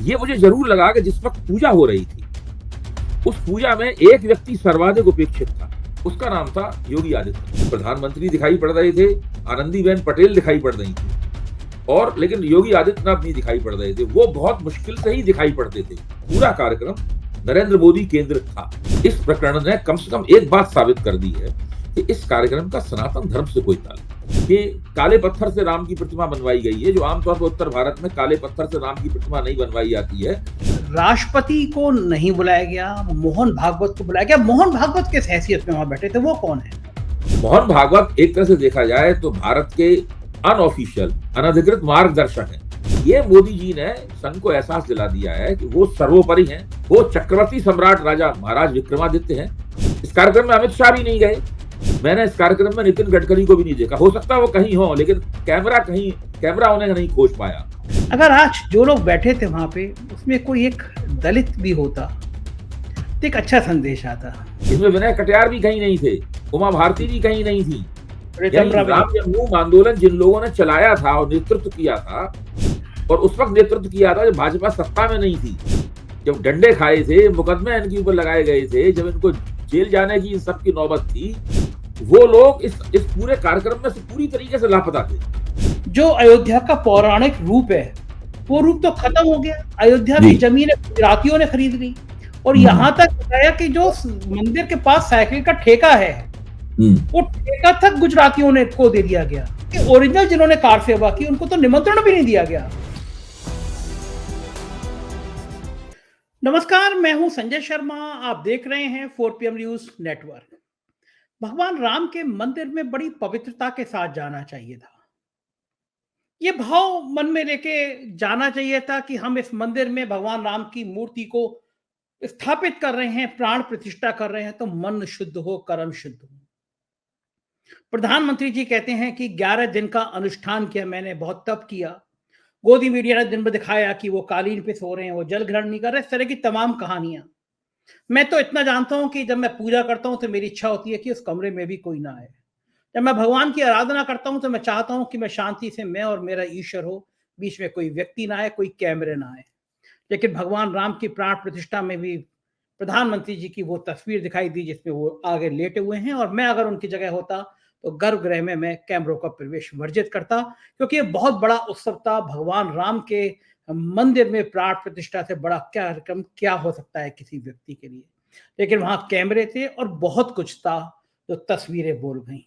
ये मुझे जरूर लगा कि जिस वक्त पूजा हो रही थी, उस पूजा में एक व्यक्ति सर्वाधिक उपेक्षित था। उसका नाम था योगी आदित्यनाथ। प्रधानमंत्री दिखाई पड़ रहे थे, आनंदीबेन पटेल दिखाई पड़ रही थी, और लेकिन योगी आदित्यनाथ नहीं दिखाई पड़ रहे थे। वो बहुत मुश्किल से ही दिखाई पड़ते थे। पूरा कार्यक्रम नरेंद्र मोदी केंद्रित था। इस प्रकरण ने कम से कम एक बात साबित कर दी है कि इस कार्यक्रम का सनातन धर्म से कोई ताल्लुक। कि काले पत्थर से राम की प्रतिमा बनवाई गई है, जो आमतौर पर उत्तर भारत में काले पत्थर से राम की प्रतिमा नहीं बनवाई जाती है। राष्ट्रपति को नहीं बुलाया गया, मोहन भागवत को बुलाया गया। मोहन भागवत किस हैसियत में वहां बैठे थे, वो कौन है? मोहन भागवत एक तरह से देखा जाए तो भारत के अनऑफिशियल, अनधिकृत मार्गदर्शक हैं। ये मोदी जी ने संघ को एहसास दिला दिया है कि वो सर्वोपरि हैं, वो चक्रवर्ती सम्राट राजा महाराज विक्रमादित्य हैं। इस कार्यक्रम में अमित शाह भी नहीं गए। मैंने इस कार्यक्रम में नितिन गडकरी को भी नहीं देखा। हो सकता है वो कहीं हो, लेकिन कैमरा उन्हें नहीं खोज पाया। अगर आज जो लोग बैठे थे वहां पे, उसमें कोई एक दलित भी होता तो एक अच्छा संदेश आता। इसमें विनय कटियार भी कहीं नहीं थे, उमा भारती भी कहीं नहीं थी। प्रीतम राम जन्मभूमि आंदोलन जिन लोगों ने चलाया था और नेतृत्व किया था, और उस वक्त नेतृत्व किया था जब भाजपा सत्ता में नहीं थी, जब डंडे खाए थे, मुकदमे इनके ऊपर लगाए गए थे, जब इनको जेल जाने की इन सब की नौबत थी, वो लोग इस पूरे कार्यक्रम में से पूरी तरीके से लापता थे। जो अयोध्या का पौराणिक रूप है, वो रूप तो खत्म हो गया। अयोध्या की जमीनें गुजरातियों ने खरीद ली, और यहाँ तक बताया कि जो मंदिर के पास साइकिल का ठेका है, वो ठेका तक गुजरातियों ने को दे दिया गया। कि ओरिजिनल जिन्होंने कार सेवा की, उनको तो निमंत्रण भी नहीं दिया गया। नमस्कार, मैं हूं संजय शर्मा। आप देख रहे हैं 4 PM न्यूज नेटवर्क। भगवान राम के मंदिर में बड़ी पवित्रता के साथ जाना चाहिए था। ये भाव मन में लेके जाना चाहिए था कि हम इस मंदिर में भगवान राम की मूर्ति को स्थापित कर रहे हैं, प्राण प्रतिष्ठा कर रहे हैं, तो मन शुद्ध हो, कर्म शुद्ध हो। प्रधानमंत्री जी कहते हैं कि 11 दिन का अनुष्ठान किया मैंने, बहुत तप किया। गोदी मीडिया ने दिन भर दिखाया कि वो कालीन पे सो रहे हैं, वो जल ग्रहण नहीं कर रहे, इस तरह की तमाम कहानियां। मैं तो इतना जानता हूं कि जब मैं पूजा करता हूं तो मेरी इच्छा होती है कि उस कमरे में भी कोई ना आए। जब मैं भगवान की आराधना करता हूं तो मैं चाहता हूं कि मैं शांति से, मैं और मेरा ईश्वर हो, बीच में कोई व्यक्ति ना आए, कोई कैमरे ना आए। लेकिन भगवान राम की प्राण प्रतिष्ठा में भी प्रधानमंत्री जी की वो तस्वीर दिखाई दी जिसमें वो आगे लेटे हुए हैं, और मैं अगर उनकी जगह होता तो गर्भगृह में मैं कैमरों का प्रवेश वर्जित करता, क्योंकि ये बहुत बड़ा उत्सव था। भगवान राम के मंदिर में प्राण प्रतिष्ठा से बड़ा कार्यक्रम क्या हो सकता है किसी व्यक्ति के लिए। लेकिन वहां कैमरे थे और बहुत कुछ था जो तस्वीरें बोल गई।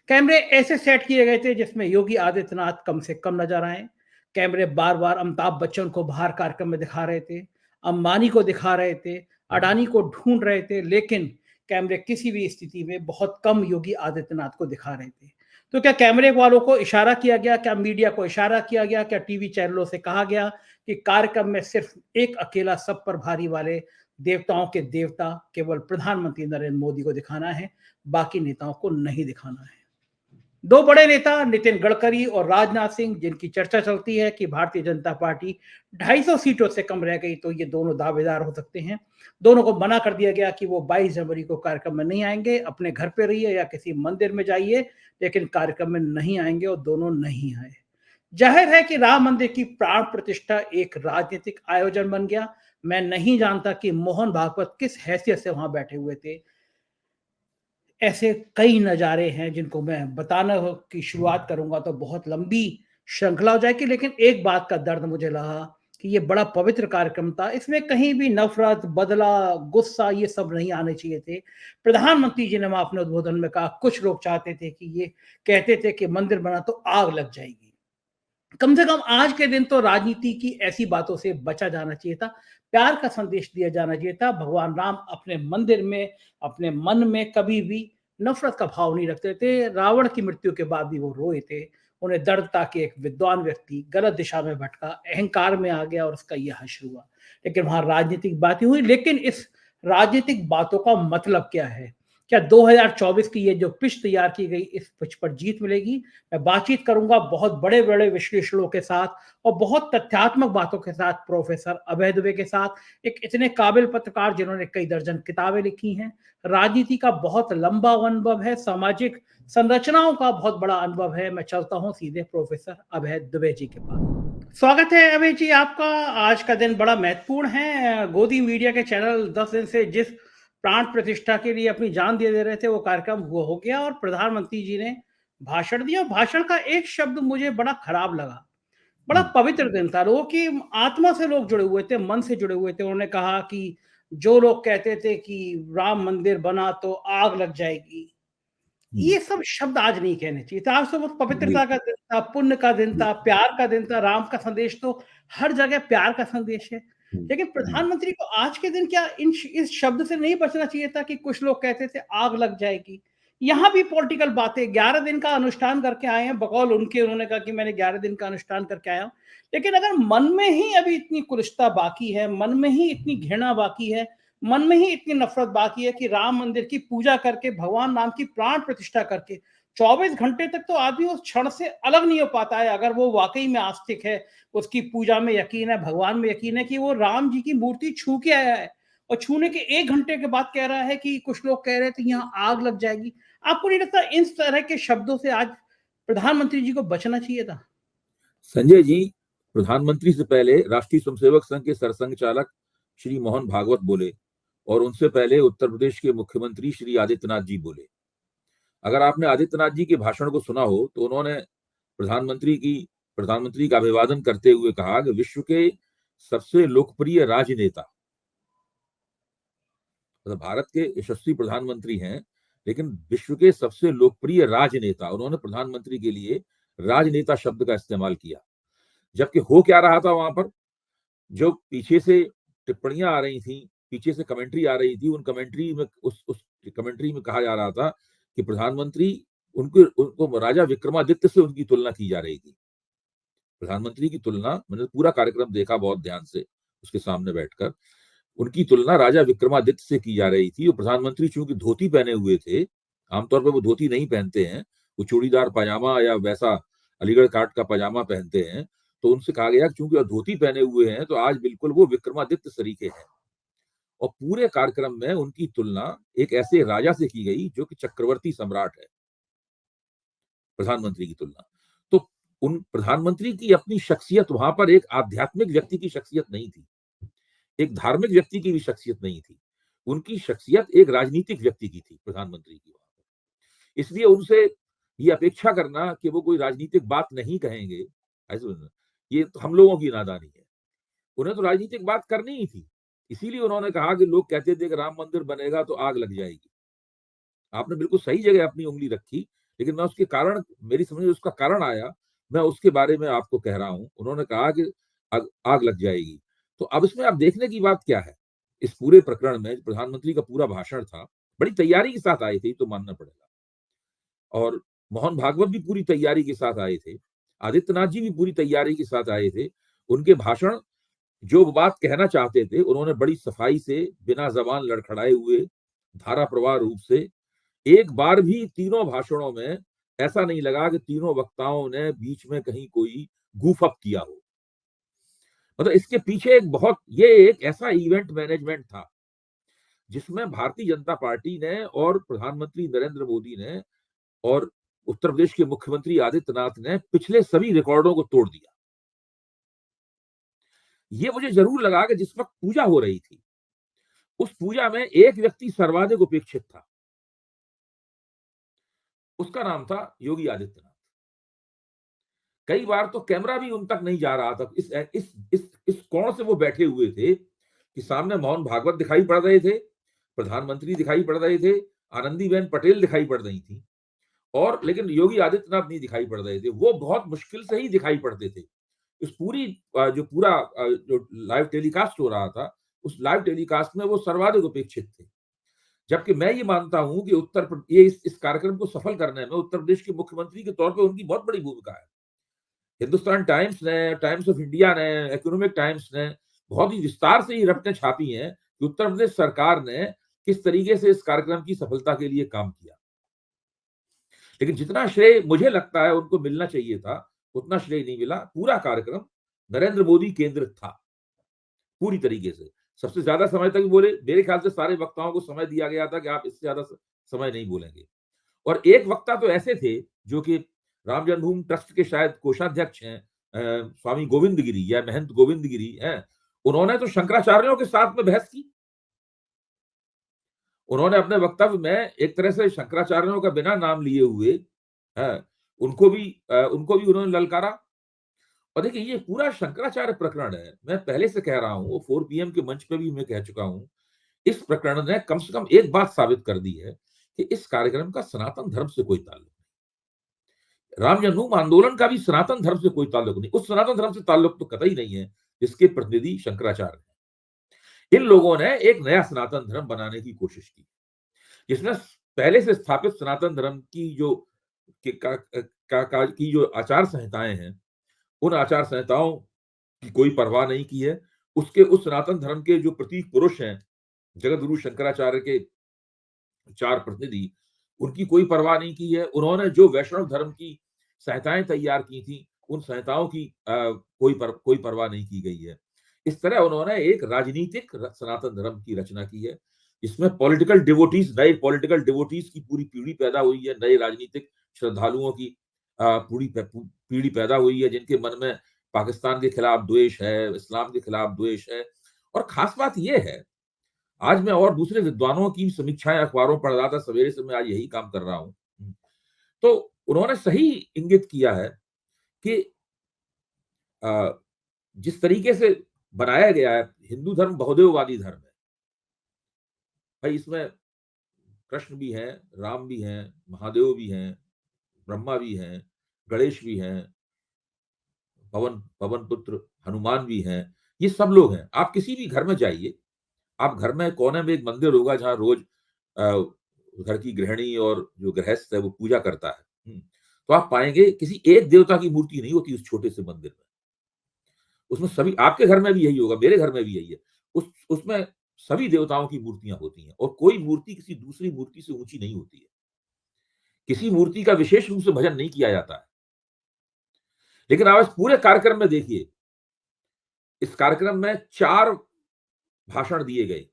कैमरे ऐसे सेट किए गए थे जिसमें योगी आदित्यनाथ कम से कम नजर आए। कैमरे बार बार अमिताभ बच्चन को बाहर कार्यक्रम में दिखा रहे थे, अंबानी को दिखा रहे थे, अडानी को ढूंढ रहे थे, लेकिन कैमरे किसी भी स्थिति में बहुत कम योगी आदित्यनाथ को दिखा रहे थे। तो क्या कैमरे वालों को इशारा किया गया, क्या मीडिया को इशारा किया गया, क्या टीवी चैनलों से कहा गया कि कार्यक्रम में सिर्फ एक अकेला सब पर भारी वाले देवताओं के देवता केवल प्रधानमंत्री नरेंद्र मोदी को दिखाना है, बाकी नेताओं को नहीं दिखाना है? दो बड़े नेता नितिन गडकरी और राजनाथ सिंह, जिनकी चर्चा चलती है कि भारतीय जनता पार्टी 250 सीटों से कम रह गई तो ये दोनों दावेदार हो सकते हैं। दोनों को मना कर दिया गया कि वो 22 जनवरी को कार्यक्रम में नहीं आएंगे, अपने घर पे रहिए या किसी मंदिर में जाइए, लेकिन कार्यक्रम में नहीं आएंगे, और दोनों नहीं आए। जाहिर है कि राम मंदिर की प्राण प्रतिष्ठा एक राजनीतिक आयोजन बन गया। मैं नहीं जानता कि मोहन भागवत किस हैसियत से वहां बैठे हुए थे। ऐसे कई नज़ारे हैं जिनको मैं बताना की शुरुआत करूंगा तो बहुत लंबी श्रृंखला हो जाएगी, लेकिन एक बात का दर्द मुझे लगा कि ये बड़ा पवित्र कार्यक्रम था, इसमें कहीं भी नफरत, बदला, गुस्सा ये सब नहीं आने चाहिए थे। प्रधानमंत्री जी ने वहां अपने उद्बोधन में कहा, कुछ लोग चाहते थे कि ये कहते थे कि मंदिर बना तो आग लग जाएगी। कम से कम आज के दिन तो राजनीति की ऐसी बातों से बचा जाना चाहिए था, प्यार का संदेश दिया जाना चाहिए था। भगवान राम अपने मंदिर में, अपने मन में कभी भी नफरत का भाव नहीं रखते थे। रावण की मृत्यु के बाद भी वो रोए थे। उन्हें दर्द था कि एक विद्वान व्यक्ति गलत दिशा में भटका, अहंकार में आ गया और उसका यह हश्र हुआ। लेकिन वहां राजनीतिक बातें हुई, लेकिन इस राजनीतिक बातों का मतलब क्या है? क्या 2024 की ये जो पिच तैयार की गई इस पिच पर जीत मिलेगी? मैं बातचीत करूंगा बहुत बड़े-बड़े विश्लेषणों के साथ और बहुत तथ्यात्मक बातों के साथ प्रोफेसर अभय दुबे के साथ, एक इतने काबिल पत्रकार जिन्होंने कई दर्जन किताबें लिखी हैं, राजनीति का बहुत लंबा अनुभव है, सामाजिक संरचनाओं का बहुत बड़ा अनुभव है। मैं चलता हूं सीधे प्रोफेसर अभय दुबे जी के पास। स्वागत है अभय जी आपका। आज का दिन बड़ा महत्वपूर्ण है। गोदी मीडिया के चैनल 10 दिन से जिस प्राण प्रतिष्ठा के लिए अपनी जान दे रहे थे वो कार्यक्रम हुआ हो गया और प्रधानमंत्री जी ने भाषण दिया। भाषण का एक शब्द मुझे बड़ा खराब लगा। बड़ा पवित्र दिन था, लोगों की आत्मा से लोग जुड़े हुए थे, मन से जुड़े हुए थे। उन्होंने कहा कि जो लोग कहते थे कि राम मंदिर बना तो आग लग जाएगी, ये सब शब्द आज नहीं कहने चाहिए था। आज तो बहुत पवित्रता का दिन था, पुण्य का दिन था, प्यार का दिन था। राम का संदेश तो हर जगह प्यार का संदेश है। लेकिन प्रधानमंत्री को आज के दिन क्या इस शब्द से नहीं बचना चाहिए था कि कुछ लोग कहते थे आग लग जाएगी। यहाँ भी पॉलिटिकल बातें, 11 दिन का अनुष्ठान करके आए हैं, बकौल उनके, उन्होंने कहा कि मैंने 11 दिन का अनुष्ठान करके आया हूं। लेकिन अगर मन में ही अभी इतनी कुलिष्ठता बाकी है, मन में ही इतनी घृणा बाकी है, मन में ही इतनी नफरत बाकी है कि राम मंदिर की पूजा करके, भगवान राम की प्राण प्रतिष्ठा करके 24 घंटे तक तो आदमी उस क्षण से अलग नहीं हो पाता है। अगर वो वाकई में आस्तिक है, उसकी पूजा में यकीन है, भगवान में यकीन है कि वो राम जी की मूर्ति छू के आया है और छूने के 1 घंटे के बाद कह रहा है कि कुछ लोग कह रहे थे यहाँ आग लग जाएगी। आपको नहीं लगता इन तरह के शब्दों से आज प्रधानमंत्री जी को बचना चाहिए था? संजय जी, प्रधानमंत्री से पहले राष्ट्रीय स्वयंसेवक संघ के सरसंघ चालक श्री मोहन भागवत बोले और उनसे पहले उत्तर प्रदेश के मुख्यमंत्री श्री आदित्यनाथ जी बोले। अगर आपने आदित्यनाथ जी के भाषण को सुना हो तो उन्होंने प्रधानमंत्री का अभिवादन करते हुए कहा कि विश्व के सबसे लोकप्रिय राजनेता, मतलब भारत के यशस्वी प्रधानमंत्री हैं, लेकिन विश्व के सबसे लोकप्रिय राजनेता, उन्होंने प्रधानमंत्री के लिए राजनेता शब्द का इस्तेमाल किया। जबकि हो क्या रहा था वहां पर, जो पीछे से टिप्पणियां आ रही थी, पीछे से कमेंट्री आ रही थी, उन कमेंट्री में उस कमेंट्री में कहा जा रहा था कि प्रधानमंत्री उनको राजा विक्रमादित्य से उनकी तुलना की जा रही थी। प्रधानमंत्री की तुलना, मैंने पूरा कार्यक्रम देखा बहुत ध्यान से उसके सामने बैठकर, उनकी तुलना राजा विक्रमादित्य से की जा रही थी। और प्रधानमंत्री चूंकि धोती पहने हुए थे, आमतौर पर वो धोती नहीं पहनते हैं, वो चूड़ीदार पाजामा या वैसा अलीगढ़ काट का पाजामा पहनते हैं, तो उनसे कहा गया चूंकि वो धोती पहने हुए हैं तो आज बिल्कुल वो विक्रमादित्य सरीखे हैं। और पूरे कार्यक्रम में उनकी तुलना एक ऐसे राजा से की गई जो कि चक्रवर्ती सम्राट है, प्रधानमंत्री की तुलना। तो उन प्रधानमंत्री की अपनी शख्सियत वहां पर एक आध्यात्मिक व्यक्ति की शख्सियत नहीं थी, एक धार्मिक व्यक्ति की भी शख्सियत नहीं थी, उनकी शख्सियत एक राजनीतिक व्यक्ति की थी, प्रधानमंत्री की। इसलिए उनसे ये अपेक्षा करना कि वो कोई राजनीतिक बात नहीं कहेंगे, ऐसे ये तो हम लोगों की नादानी है। उन्हें तो राजनीतिक बात करनी ही थी, इसीलिए उन्होंने कहा कि लोग कहते थे कि राम मंदिर बनेगा तो आग लग जाएगी। आपने बिल्कुल सही जगह अपनी उंगली रखी, लेकिन मैं उसके कारण, मेरी समझ में उसका कारण आया, मैं उसके बारे में आपको कह रहा हूं। उन्होंने कहा कि आग लग जाएगी। तो अब इसमें आप देखने की बात क्या है, इस पूरे प्रकरण में प्रधानमंत्री का पूरा भाषण था, बड़ी तैयारी के साथ आए थे, तो मानना पड़ेगा। और मोहन भागवत भी पूरी तैयारी के साथ आए थे, आदित्यनाथ जी भी पूरी तैयारी के साथ आए थे। उनके भाषण, जो बात कहना चाहते थे, उन्होंने बड़ी सफाई से, बिना जबान लड़खड़ाए हुए, धारा प्रवाह रूप से, एक बार भी तीनों भाषणों में ऐसा नहीं लगा कि तीनों वक्ताओं ने बीच में कहीं कोई गूफ अप किया हो। मतलब इसके पीछे ये एक ऐसा इवेंट मैनेजमेंट था जिसमें भारतीय जनता पार्टी ने और प्रधानमंत्री नरेंद्र मोदी ने और उत्तर प्रदेश के मुख्यमंत्री आदित्यनाथ ने पिछले सभी रिकॉर्डों को तोड़ दिया। ये मुझे जरूर लगा कि जिस वक्त पूजा हो रही थी, उस पूजा में एक व्यक्ति सर्वाधिक उपेक्षित था, उसका नाम था योगी आदित्यनाथ। कई बार तो कैमरा भी उन तक नहीं जा रहा था, इस कोण से वो बैठे हुए थे कि सामने मोहन भागवत दिखाई पड़ रहे थे, प्रधानमंत्री दिखाई पड़ रहे थे, आनंदीबेन पटेल दिखाई पड़ रही थी, और लेकिन योगी आदित्यनाथ नहीं दिखाई पड़ रहे थे। वो बहुत मुश्किल से ही दिखाई पड़ते थे। इस पूरी जो लाइव टेलीकास्ट हो रहा था, उस लाइव टेलीकास्ट में वो सर्वाधिक उपेक्षित थे। जबकि मैं ये मानता हूं कि इस कार्यक्रम को सफल करने में उत्तर प्रदेश के मुख्यमंत्री के तौर पर उनकी बहुत बड़ी भूमिका है। हिंदुस्तान टाइम्स ने, टाइम्स ऑफ इंडिया ने, इकोनॉमिक टाइम्स ने बहुत ही विस्तार से ये रपटें छापी हैं कि उत्तर प्रदेश सरकार ने किस तरीके से इस कार्यक्रम की सफलता के लिए काम किया। लेकिन जितना श्रेय मुझे लगता है उनको मिलना चाहिए था, उतना श्रेय नहीं मिला। पूरा कार्यक्रम नरेंद्र मोदी केंद्रित था, पूरी तरीके से। सबसे ज्यादा समय तक बोले, मेरे ख्याल से सारे वक्ताओं को समय दिया गया था कि आप इससे ज्यादा समय नहीं बोलेंगे। और एक वक्ता तो ऐसे थे जो कि राम जन्मभूमि ट्रस्ट के शायद कोषाध्यक्ष हैं, स्वामी गोविंद गिरी या महंत गोविंद गिरी हैं। उन्होंने तो शंकराचार्यों के साथ में बहस की। उन्होंने अपने वक्तव्य में एक तरह से शंकराचार्यों का बिना नाम लिए हुए उनको भी उन्होंने ललकारा। और देखिए, ये पूरा शंकराचार्य प्रकरण है, मैं पहले से कह रहा हूं, 4 PM के मंच पे भी मैं कह चुका हूं, इस प्रकरण ने कम से कम एक बात साबित कर दी है कि इस कार्यक्रम का सनातन धर्म से कोई ताल्लुक नहीं। राम जन्मभूमि आंदोलन का भी सनातन धर्म से कोई ताल्लुक नहीं। उस सनातन धर्म से ताल्लुक तो कतई नहीं है जिसके प्रतिनिधि शंकराचार्य हैं। इन लोगों ने एक नया सनातन धर्म बनाने की कोशिश की, जिसमें पहले से स्थापित सनातन धर्म की जो आचार संहिताएं हैं, उन आचार संहिताओं की कोई परवाह नहीं की है। उस सनातन धर्म के जो प्रतीक पुरुष हैं, जगत गुरु शंकराचार्य के 4 प्रतिनिधि, उनकी कोई परवाह नहीं की है। उन्होंने जो वैष्णव धर्म की संहिताएं तैयार की थी, उन संहिताओं की कोई परवाह नहीं की गई है। इस तरह उन्होंने एक राजनीतिक सनातन धर्म की रचना की है, इसमें नए पॉलिटिकल डिवोटीज की पूरी पीढ़ी पैदा हुई है, नए राजनीतिक श्रद्धालुओं की पूरी पीढ़ी पैदा हुई है, जिनके मन में पाकिस्तान के खिलाफ द्वेष है, इस्लाम के खिलाफ द्वेष है। और खास बात यह है, आज मैं और दूसरे विद्वानों की समीक्षाएं अखबारों पढ़ रहा था, सवेरे से मैं आज यही काम कर रहा हूं, तो उन्होंने सही इंगित किया है कि जिस तरीके से बनाया गया है, हिंदू धर्म बहुदेववादी धर्म है भाई। इसमें कृष्ण भी हैं, राम भी हैं, महादेव भी हैं, ब्रह्मा भी हैं, गणेश भी हैं, पवन पुत्र हनुमान भी हैं, ये सब लोग हैं। आप किसी भी घर में जाइए, आप घर में कोने में एक मंदिर होगा जहां रोज घर की गृहिणी और जो गृहस्थ है वो पूजा करता है, तो आप पाएंगे किसी एक देवता की मूर्ति नहीं होती उस छोटे से मंदिर में। उसमें सभी, आपके घर में भी यही होगा, मेरे घर में भी यही है, उसमें सभी देवताओं की मूर्तियां होती हैं, और कोई मूर्ति किसी दूसरी मूर्ति से ऊंची नहीं होती है। किसी मूर्ति का विशेष रूप से भजन नहीं किया जाता है। लेकिन आप इस पूरे कार्यक्रम में देखिए, इस कार्यक्रम में 4 भाषण दिए गए,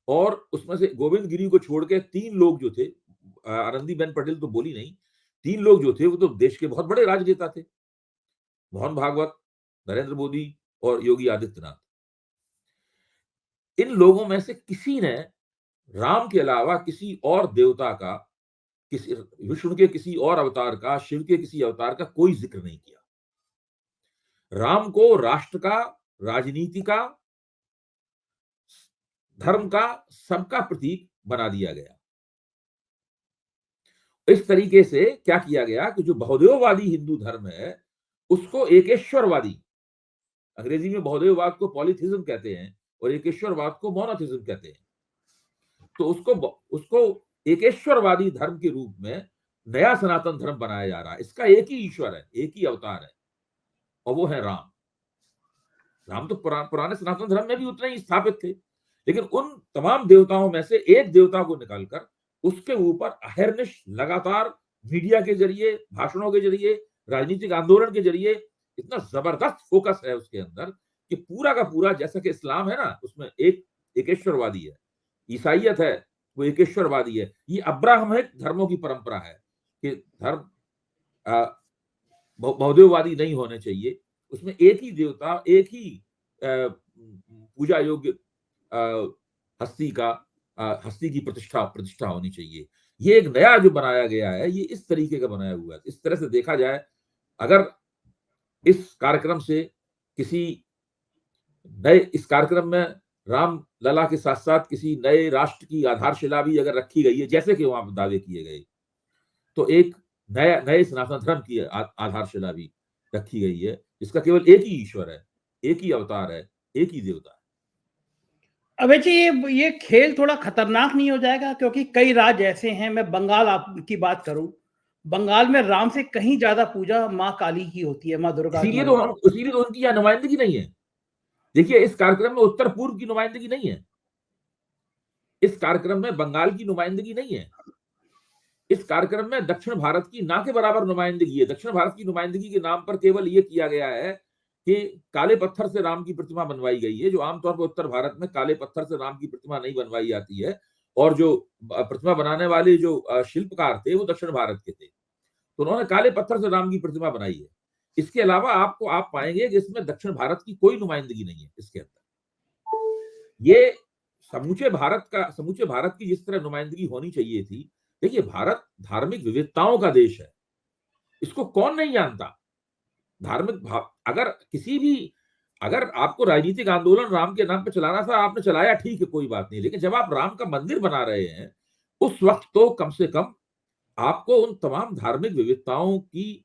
और उसमें से गोविंद गिरी को छोड़ के 3 लोग जो थे, आनंदीबेन पटेल तो बोली नहीं, 3 लोग जो थे वो तो देश के बहुत बड़े राजनेता थे, मोहन भागवत, नरेंद्र मोदी और योगी आदित्यनाथ। इन लोगों में से किसी ने राम के अलावा किसी और देवता का, किसी विष्णु के किसी और अवतार का, शिव के किसी अवतार का कोई जिक्र नहीं किया। राम को राष्ट्र का, राजनीति का, धर्म का, सबका प्रतीक बना दिया गया। इस तरीके से क्या किया गया कि जो बहुदेववादी हिंदू धर्म है उसको एकेश्वरवादी, अंग्रेजी में बहुदेववाद को पॉलीथिज्म कहते हैं और एकेश्वरवाद को मोनोथिज्म कहते हैं, तो उसको एकेश्वरवादी धर्म के रूप में नया सनातन धर्म बनाया जा रहा है। इसका एक ही ईश्वर है, एक ही अवतार है, और वो है राम। राम तो पुराने सनातन धर्म में भी उतने ही स्थापित थे, लेकिन उन तमाम देवताओं में से एक देवता को निकालकर उसके ऊपर अहर्निश लगातार मीडिया के जरिए, भाषणों के जरिए, राजनीतिक आंदोलन के जरिए इतना जबरदस्त फोकस है उसके अंदर कि पूरा का पूरा, जैसा कि इस्लाम है ना, उसमें एक एकेश्वरवादी है, ईसाइयत है वो एकेश्वरवादी है, ये अब्राहमिक धर्मों की परंपरा है कि धर्म बहुदेववादी नहीं होने चाहिए, उसमें एक ही देवता, एक ही पूजा योग्य हस्ती की प्रतिष्ठा होनी चाहिए। ये एक नया जो बनाया गया है, ये इस तरीके का बनाया हुआ है। इस तरह से देखा जाए, अगर इस कार्यक्रम से इस कार्यक्रम में राम लला के साथ साथ किसी नए राष्ट्र की आधारशिला भी अगर रखी गई है, जैसे कि वहां दावे किए गए, तो एक नए सनातन धर्म की आधारशिला भी रखी गई है, जिसका केवल एक ही ईश्वर है, एक ही अवतार है, एक ही देवता है। अबे जी, ये खेल थोड़ा खतरनाक नहीं हो जाएगा? क्योंकि कई राज्य ऐसे हैं, मैं बंगाल की बात करूं, बंगाल में राम से कहीं ज्यादा पूजा माँ काली की होती है, माँ दुर्गा की। इसीलिए तो उनकी यहाँ नुमाइंदगी नहीं है। देखिए, इस कार्यक्रम में उत्तर पूर्व की नुमाइंदगी नहीं है। इस कार्यक्रम में बंगाल की नुमाइंदगी नहीं है। इस कार्यक्रम में दक्षिण भारत की ना के बराबर नुमाइंदगी है। दक्षिण भारत की नुमाइंदगी के नाम पर केवल ये किया गया है कि काले पत्थर से राम की प्रतिमा बनवाई गई है, जो आमतौर पर उत्तर भारत में काले पत्थर से राम की प्रतिमा नहीं बनवाई जाती है, और जो प्रतिमा बनाने वाले जो शिल्पकार थे वो दक्षिण भारत के थे, तो उन्होंने काले पत्थर से राम की प्रतिमा बनाई है। इसके अलावा आप पाएंगे कि इसमें दक्षिण भारत की कोई नुमाइंदगी नहीं है इसके अंदर। ये समूचे भारत की जिस तरह नुमाइंदगी होनी चाहिए थी। देखिए, भारत धार्मिक विविधताओं का देश है, इसको कौन नहीं जानता। अगर आपको राजनीतिक आंदोलन राम के नाम पे चलाना था, आपने चलाया, ठीक है, कोई बात नहीं, लेकिन जब आप राम का मंदिर बना रहे हैं उस वक्त तो कम से कम आपको उन तमाम धार्मिक विविधताओं की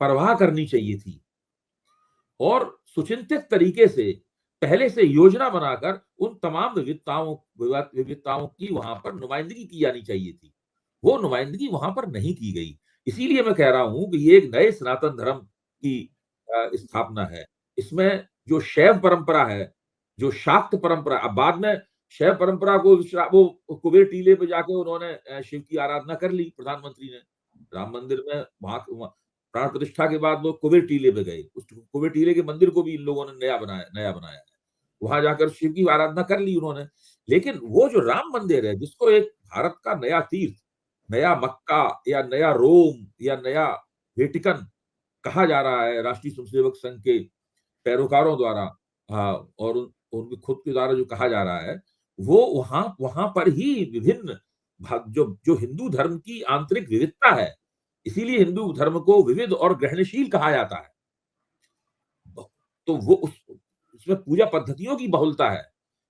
परवाह करनी चाहिए थी, और सुचिंतित तरीके से पहले से योजना बनाकर उन तमाम विविधताओं की वहां पर नुमाइंदगी की जानी चाहिए थी। वो नुमाइंदगी वहां पर नहीं की गई। इसीलिए मैं कह रहा हूं कि ये एक नए सनातन धर्म की स्थापना है। इसमें जो शैव परंपरा है, जो शाक्त परंपरा, अब बाद में शैव परंपरा को वो कुबेर टीले पे जाके उन्होंने शिव की आराधना कर ली। प्रधानमंत्री ने राम मंदिर में वहां प्राण प्रतिष्ठा के बाद लोग कुबेर टीले पे गए, उस कुबेर टीले के मंदिर को भी इन लोगों ने नया बनाया है, वहां जाकर शिव की आराधना कर ली उन्होंने। लेकिन वो जो राम मंदिर है, जिसको एक भारत का नया तीर्थ, नया मक्का या नया रोम या नया वेटिकन कहा जा रहा है राष्ट्रीय स्वयंसेवक संघ के पैरोकारों द्वारा, और उनके खुद के द्वारा जो कहा जा रहा है, वो वहां पर ही विभिन्न जो हिंदू धर्म की आंतरिक विविधता है, इसीलिए हिंदू धर्म को विविध और ग्रहणशील कहा जाता है। तो वो उसमें पूजा पद्धतियों की बहुलता है,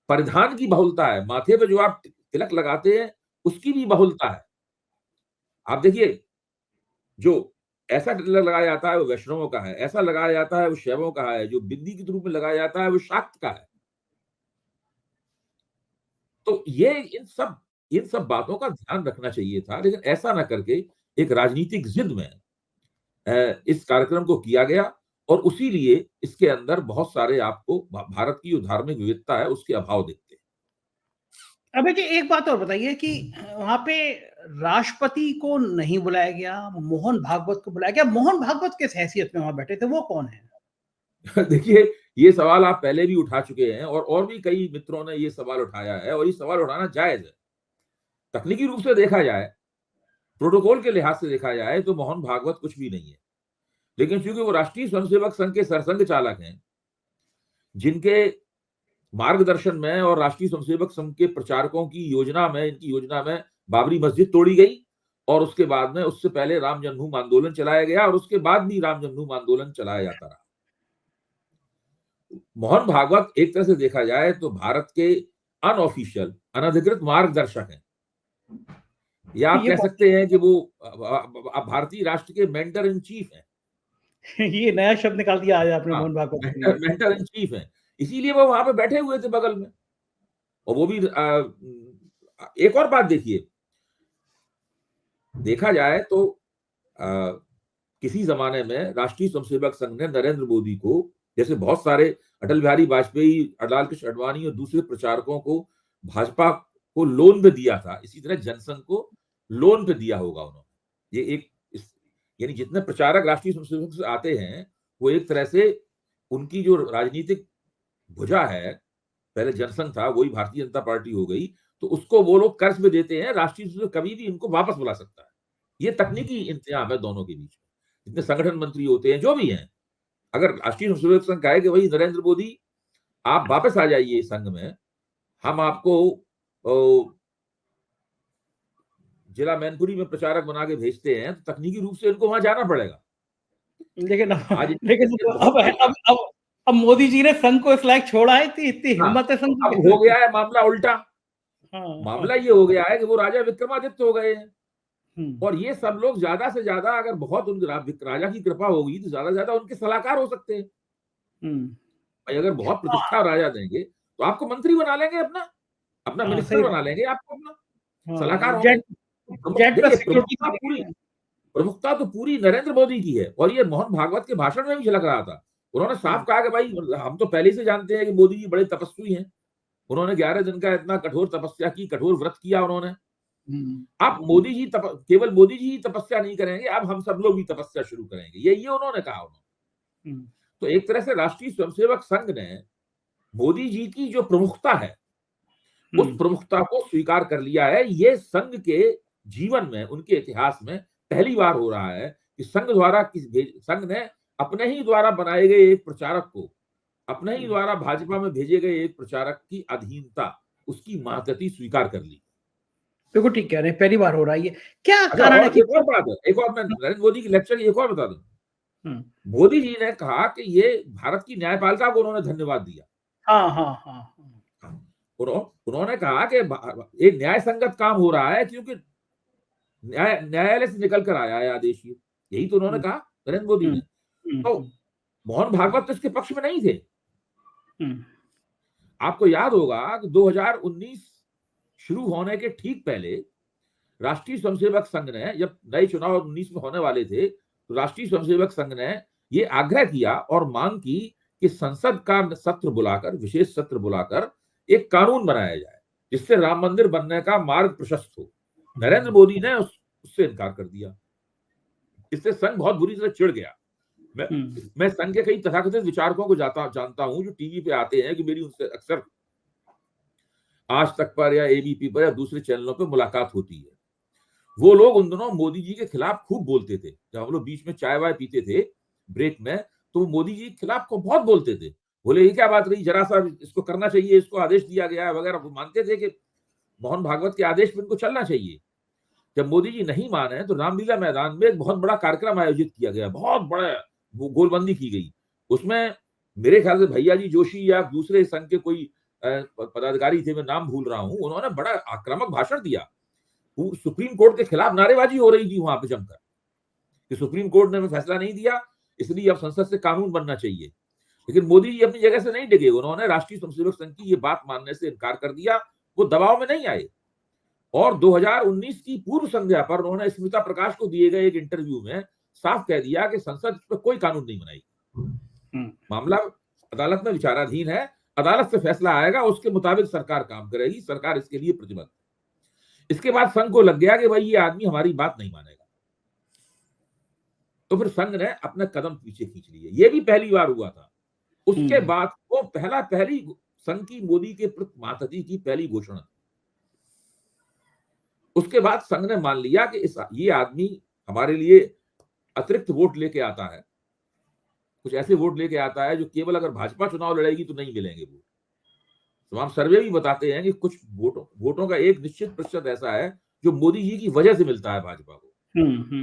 परिधान की बहुलता है, माथे पे जो आप तिलक लगाते हैं उसकी भी बहुलता है। आप देखिए, जो ऐसा तिलक लगाया जाता है वो वैष्णवों का है, ऐसा लगाया जाता है वो शैवों का है, जो बिंदी के रूप में लगाया जाता है वो शाक्त का है। तो ये इन सब बातों का ध्यान रखना चाहिए था, लेकिन ऐसा ना करके एक राजनीतिक जिद में इस कार्यक्रम को किया गया, और उसी लिए इसके अंदर बहुत सारे आपको भारत की जो धार्मिक विविधता है उसके अभाव दिखते हैं। अबे जी, एक बात और बताइए कि वहां पे राष्ट्रपति को नहीं बुलाया गया, मोहन भागवत को बुलाया गया। मोहन भागवत किस हैसियत में वहां बैठे थे, वो कौन है? देखिए, ये सवाल आप पहले भी उठा चुके हैं, और भी कई मित्रों ने ये सवाल उठाया है, और ये सवाल उठाना जायज है। तकनीकी रूप से देखा जाए, प्रोटोकॉल के लिहाज से देखा जाए, तो मोहन भागवत कुछ भी नहीं है, लेकिन चूंकि वो राष्ट्रीय स्वयंसेवक संघ के सरसंघ चालक हैं, जिनके मार्गदर्शन में और राष्ट्रीय स्वयंसेवक संघ के प्रचारकों की इनकी योजना में बाबरी मस्जिद तोड़ी गई, और उसके बाद में उससे पहले राम जन्मभूमि आंदोलन चलाया गया, और उसके बाद भी राम जन्मभूमि आंदोलन चलाया जाता रहा। मोहन भागवत एक तरह से देखा जाए तो भारत के अनऑफिशियल, अनधिकृत मार्गदर्शक हैं, या आप कह सकते हैं कि वो भारतीय राष्ट्र के मेंटर इन चीफ हैं। ये नया शब्द निकाल दिया आज आपने, Mohan Bhagwat. Mentor in chief हैं, इसीलिए वो वहां पे बैठे हुए थे बगल में। और वो भी एक और बात देखिए, देखा जाए तो किसी जमाने में राष्ट्रीय स्वयंसेवक संघ ने नरेंद्र मोदी को, जैसे बहुत सारे अटल बिहारी वाजपेयी, लाल कृष्ण आडवाणी और दूसरे प्रचारकों को भाजपा को लोन पे दिया था, इसी तरह जनसंघ को लोन पे दिया होगा उन्होंने। ये यानी जितने प्रचारक राष्ट्रीय स्वयंसेवक से आते हैं, वो एक तरह से उनकी जो राजनीतिक भुजा है, पहले जनसंघ था, वही भारतीय जनता पार्टी हो गई, तो उसको वो लोग कर्ज में देते हैं, राष्ट्रीय स्वयंसेवक कभी भी इनको वापस बुला सकता है। ये तकनीकी इंतजाम है दोनों के बीच में। जितने संगठन मंत्री होते हैं, जो भी हैं, अगर राष्ट्रीय स्वयंसेवक संघ कहे कि भाई नरेंद्र मोदी आप वापस आ जाइए संघ में, हम आपको जिला मैनपुरी में प्रचारक बना के भेजते हैं, तो तकनीकी रूप से इनको वहां जाना पड़ेगा। लेकिन आज अब मोदी जी ने संघ को इस लायक छोड़ा है, इतनी हिम्मत है संघ। अब हो गया है मामला उल्टा। मामला ये हो गया है कि वो राजा विक्रमादित्य हो गए हैं, और ये सब लोग ज्यादा से ज्यादा, अगर बहुत राजा की कृपा होगी तो ज्यादा से ज्यादा उनके सलाहकार हो सकते हैं। भाई अगर बहुत प्रतिष्ठा राजा देंगे तो आपको मंत्री बना लेंगे, अपना मिनिस्टर बना लेंगे, आपको अपना सलाहकार होंगे। प्रमुखता तो पूरी नरेंद्र मोदी की है, और ये मोहन भागवत के भाषण में भी झलक रहा था। उन्होंने साफ कहा कि भाई हम तो पहले से जानते हैं कि मोदी जी बड़े तपस्वी हैं, उन्होंने 11 दिन का इतना कठोर तपस्या की, कठोर व्रत किया उन्होंने। हम्म, आप मोदी जी केवल मोदी जी ही तपस्या नहीं करेंगे, अब हम सब लोग भी तपस्या शुरू करेंगे, ये उन्होंने कहा उन्होंने। हम्म, तो एक तरह से राष्ट्रीय स्वयंसेवक संघ ने मोदी जी की जो प्रमुखता है, उस हम्म, प्रमुखता को स्वीकार कर लिया है। ये संघ के जीवन में, उनके इतिहास में पहली बार हो रहा है कि संघ ने अपने ही द्वारा बनाए गए एक प्रचारक को, अपने ही द्वारा भाजपा में भेजे गए एक प्रचारक की अधीनता, उसकी महत्ता स्वीकार कर ली। बिल्कुल ठीक कह रहे हैं, पहली बार हो रहा है ये। क्या अच्छा, कारण है और कि एक और बात है, एक और मैं नरेंद्र मोदी की लेक्चर एक और बता दूं। हम्म, मोदी जी ने कहा कि ये भारत की न्यायपालिका को उन्होंने धन्यवाद दिया। हाँ हाँ हाँ हाँ, उन्होंने कहा कि ये न्याय संगत काम हो रहा है क्योंकि न्यायालय से निकल कर आया है आदेश ये। यही तो उन्होंने हम्म, कहा नरेंद्र मोदी हम्म, ने। तो मोहन भागवत तो इसके पक्ष में नहीं थे। हम्म, आपको याद होगा कि 2019 शुरू होने के ठीक पहले राष्ट्रीय स्वयंसेवक संघ ने, जब नए चुनाव 19 में होने वाले थे, तो राष्ट्रीय स्वयंसेवक संघ ने ये आग्रह किया और मांग की कि संसद का सत्र बुलाकर, विशेष सत्र बुलाकर एक कानून बनाया जाए जिससे राम मंदिर बनने का मार्ग प्रशस्त हो। नरेंद्र मोदी ने उससे इनकार कर दिया। इससे संघ बहुत बुरी तरह चिढ़ गया। मैं संघ के कई तथाकथित विचारकों को जानता हूं जो टीवी पे आते हैं, कि मेरी उनसे अक्सर आज तक पर या एबीपी पर या दूसरे चैनलों पर मुलाकात होती है। वो लोग उन दिनों मोदी जी के खिलाफ खूब बोलते थे। जब हम लोग बीच में चाय वाय पीते थे ब्रेक में, तो मोदी जी के खिलाफ को बहुत बोलते थे। बोले ये क्या बात रही, जरा सा इसको करना चाहिए, इसको आदेश दिया गया है वगैरह। वो मानते थे कि मोहन भागवत के आदेश पर इनको चलना चाहिए। जब मोदी जी नहीं माने तो रामलीला मैदान में एक बहुत बड़ा कार्यक्रम आयोजित किया गया, बहुत बड़ा गोलबंदी की गई। उसमें मेरे ख्याल से भैया जी जोशी या दूसरे संघ के कोई पदाधिकारी थे, मैं नाम भूल रहा हूं, उन्होंने बड़ा आक्रामक भाषण दिया। सुप्रीम कोर्ट के खिलाफ नारेबाजी हो रही थी वहां पे जमकर कि सुप्रीम कोर्ट ने फैसला नहीं दिया, इसलिए अब संसद से कानून बनना चाहिए। लेकिन मोदी जी अपनी जगह से नहीं डिगे। उन्होंने राष्ट्रीय स्वयंसेवक संघ की ये बात मानने से इनकार कर दिया। वो दबाव में नहीं आए। और 2019 की पूर्व संध्या पर उन्होंने स्मिता प्रकाश को दिए गए एक इंटरव्यू में साफ कह दिया कि संसद पर कोई कानून नहीं बनाएगी। मामला अदालत में विचाराधीन है, अदालत से फैसला आएगा, उसके मुताबिक सरकार काम करेगी, सरकार इसके लिए प्रतिबद्ध। इसके बाद संघ को लग गया कि भाई ये आदमी हमारी बात नहीं मानेगा, तो फिर संघ ने अपने कदम पीछे खींच लिए। ये भी पहली बार हुआ था। उसके बाद वो पहली संघ की मोदी के प्रति मातहती की पहली घोषणा। उसके बाद संघ ने मान लिया कि ये आदमी हमारे लिए अतिरिक्त वोट लेके आता है, कुछ ऐसे वोट लेके आता है जो केवल अगर भाजपा चुनाव लड़ेगी तो नहीं मिलेंगे वोट। तमाम सर्वे भी बताते हैं कि कुछ वोटों का एक निश्चित प्रतिशत ऐसा है जो मोदी जी की वजह से मिलता है भाजपा को।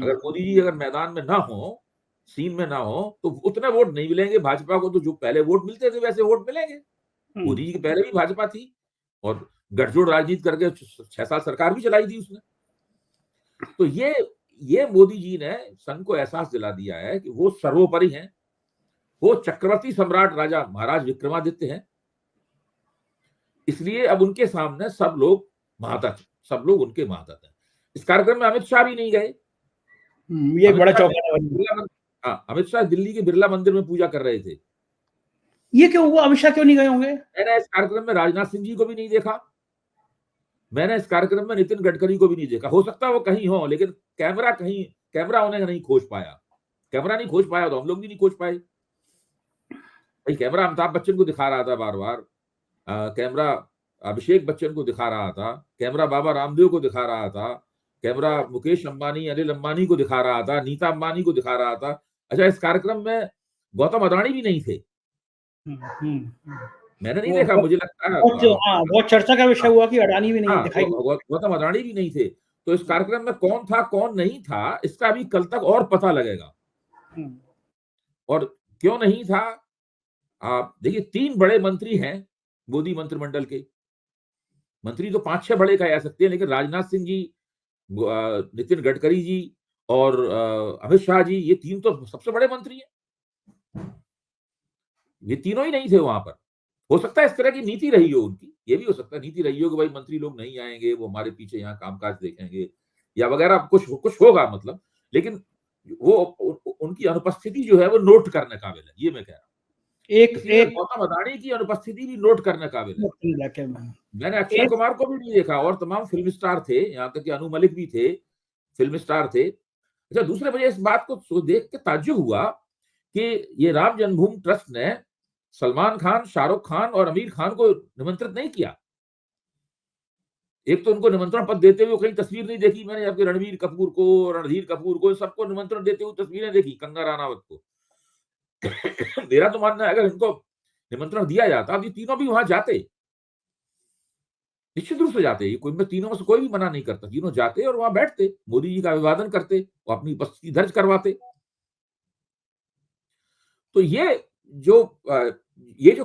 अगर मोदी जी अगर मैदान में ना हो, सीन में ना हो, तो उतने वोट नहीं मिलेंगे भाजपा को। तो जो पहले वोट मिलते थे वैसे वोट मिलेंगे। मोदी जी के पहले भी भाजपा थी और गठजोड़ राजनीति करके 6 साल सरकार भी चलाई थी उसने। तो ये मोदी जी ने संघ को एहसास दिला दिया है कि वो सर्वोपरि हैं, वो चक्रवर्ती सम्राट राजा महाराज विक्रमादित्य हैं। इसलिए अब उनके सामने सब लोग महातत, सब लोग उनके महातत हैं। इस कार्यक्रम में अमित शाह भी नहीं गए। ये बड़ा चौंका। हाँ, अमित शाह दिल्ली के बिरला मंदिर में पूजा कर रहे थे। ये क्यों हुआ, अमित शाह क्यों नहीं गए होंगे? मैंने इस कार्यक्रम में राजनाथ सिंह जी को भी नहीं देखा। मैंने इस कार्यक्रम में नितिन गडकरी को भी नहीं देखा। हो सकता है वो कहीं हो, लेकिन कैमरा उन्हें नहीं खोज पाया। कैमरा नहीं खोज पाया तो हम लोग भी नहीं खोज पाए। भाई कैमरा अमिताभ बच्चन को दिखा रहा था बार बार, कैमरा अभिषेक बच्चन को दिखा रहा था, कैमरा बाबा रामदेव को दिखा रहा था, कैमरा मुकेश अंबानी, अनिल अंबानी को दिखा रहा था, नीता अंबानी को दिखा रहा था। अच्छा, इस कार्यक्रम में गौतम अदानी भी नहीं थे। मैंने नहीं देखा, मुझे लगता है बहुत चर्चा का विषय हुआ कि अडानी भी नहीं दिखाई, गौतम अदानी भी नहीं थे। तो इस कार्यक्रम में कौन था कौन नहीं था, इसका अभी कल तक और पता लगेगा। और क्यों नहीं था, आप देखिए 3 बड़े मंत्री हैं मोदी मंत्रिमंडल के। मंत्री तो 5-6 बड़े कहे जा सकते हैं, लेकिन राजनाथ सिंह जी, नितिन गडकरी जी और अमित शाह जी, ये 3 तो सबसे बड़े मंत्री हैं। ये तीनों ही नहीं थे वहां पर। हो सकता है इस तरह की नीति रही हो उनकी, ये भी हो सकता है नीति रही हो कि भाई मंत्री लोग नहीं आएंगे, वो हमारे पीछे यहाँ कामकाज देखेंगे या वगैरह, कुछ होगा मतलब। लेकिन वो उनकी अनुपस्थिति जो है वो नोट करने काबिल है, ये मैं कह रहा हूँ। एक इसलिए एक गौतम अडानी की अनुपस्थिति भी नोट करने काबिल है। इलाके में मैंने अक्षय एक कुमार को भी नहीं देखा और तमाम फिल्म स्टार थे, यहाँ तक कि अनु मलिक भी थे, फिल्म स्टार थे। अच्छा, दूसरे मुझे इस बात को देख के ताज्जुब हुआ कि ये राम जन्मभूमि ट्रस्ट ने सलमान खान, शाहरुख खान और आमिर खान को निमंत्रित नहीं किया। एक तो उनको निमंत्रण पत्र देते हुए कहीं तस्वीर नहीं देखी मैंने, जबकि रणबीर कपूर को, रणधीर कपूर को, सबको निमंत्रण देते हुए तस्वीरें देखी, कंगना रनावत को। मेरा तो मानना है अगर इनको निमंत्रण दिया जाता तो ये तीनों भी वहां जाते, निश्चित रूप से जाते। कोई, मैं तीनों में से कोई भी मना नहीं करता, तीनों जाते और वहां बैठते, मोदी जी का अभिवादन करते और अपनी उपस्थिति दर्ज करवाते। तो ये जो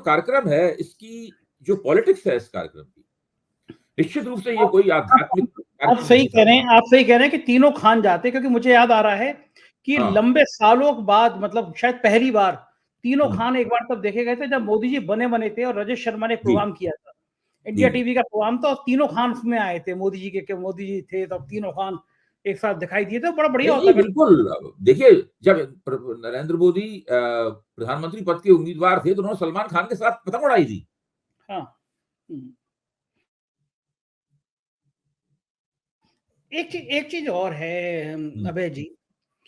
कार्यक्रम है, इसकी जो पॉलिटिक्स है इस कार्यक्रम की, निश्चित रूप से ये कोई आध्यात्मिक आप कार्यक्रम सही नहीं कह था। रहे हैं, आप सही कह रहे हैं कि तीनों खान जाते, क्योंकि मुझे याद आ रहा है कि हाँ। लंबे सालों के बाद, मतलब शायद पहली बार तीनों हम्म, खान एक बार तब देखे गए थे जब मोदी जी बने थे और रजत शर्मा ने जी प्रोग्राम किया था, इंडिया जी टीवी का प्रोग्राम था, और तीनों खान उसमें आए थे। मोदी जी थे तब तीनों खान एक साथ दिखाई दिए थे, बड़ा बढ़िया नहीं होता नहीं, फिर। बिल्कुल। देखिए, जब नरेंद्र मोदी प्रधानमंत्री पद के उम्मीदवार थे तो उन्होंने सलमान खान के साथ पतंग उड़ाई थी। हाँ। हम्म। एक चीज और है हम्म, अभय जी,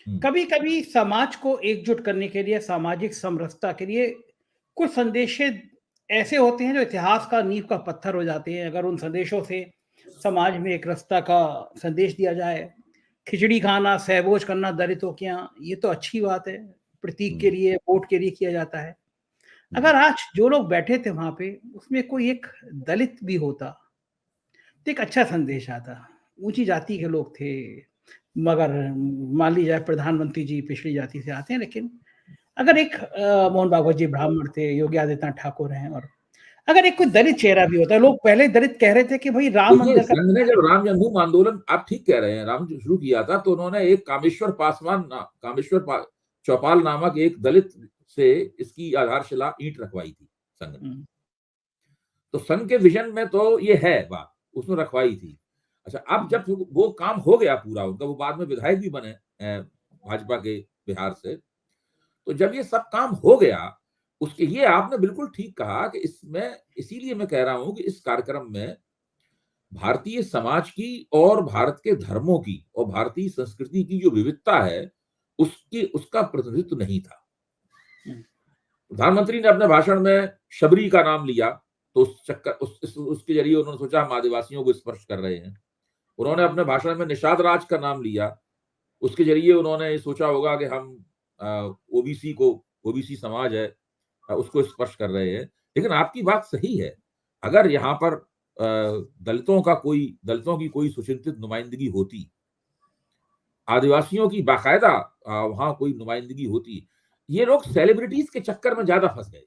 हम्म, कभी कभी समाज को एकजुट करने के लिए, सामाजिक समरसता के लिए कुछ संदेश ऐसे होते हैं जो इतिहास का नींव का पत्थर हो जाते हैं। अगर उन संदेशों से समाज में एक रस्ता का संदेश दिया जाए, खिचड़ी खाना, सहभोज करना दलितों के यहाँ, ये तो अच्छी बात है, प्रतीक के हम्म, लिए, वोट के लिए किया जाता है। हम्म, अगर आज जो लोग बैठे थे वहां पे, उसमें कोई एक दलित भी होता तो एक अच्छा संदेश आता। ऊंची जाति के लोग थे, मगर मान ली जाए प्रधानमंत्री जी पिछड़ी जाति से आते हैं, लेकिन अगर एक मोहन भागवत जी ब्राह्मण थे, योगी आदित्यनाथ ठाकुर हैं, और अगर एक कोई दलित चेहरा भी होता है, लोग पहले दलित कह रहे थे कि भाई राम देखिए, मंदिर का, संघ ने जब राम जन्मभूमि आंदोलन, आप ठीक कह रहे हैं, राम जो शुरू किया था तो उन्होंने एक चौपाल नामक एक दलित से इसकी आधारशिला ईंट रखवाई थी संघ ने। तो संघ के विजन में तो ये है बात, उसमें रखवाई थी। अच्छा, अब जब वो काम हो गया पूरा उनका, वो बाद में विधायक भी बने भाजपा के बिहार से, तो जब ये सब काम हो गया, उसके, ये आपने बिल्कुल ठीक कहा कि इसमें, इसीलिए मैं कह रहा हूं कि इस कार्यक्रम में भारतीय समाज की और भारत के धर्मों की और भारतीय संस्कृति की जो विविधता है, उसका प्रतिनिधित्व नहीं था। प्रधानमंत्री ने अपने भाषण में शबरी का नाम लिया, तो उसके जरिए उन्होंने सोचा हम आदिवासियों को स्पर्श कर रहे हैं। उन्होंने अपने भाषण में निषाद राज का नाम लिया, उसके जरिए उन्होंने सोचा होगा कि हम ओबीसी समाज है, उसको स्पर्श कर रहे हैं। लेकिन आपकी बात सही है, अगर यहाँ पर दलितों की कोई सुचिंतित नुमाइंदगी होती, आदिवासियों की बाकायदा वहां कोई नुमाइंदगी होती, ये लोग सेलिब्रिटीज के चक्कर में ज्यादा फंस गए।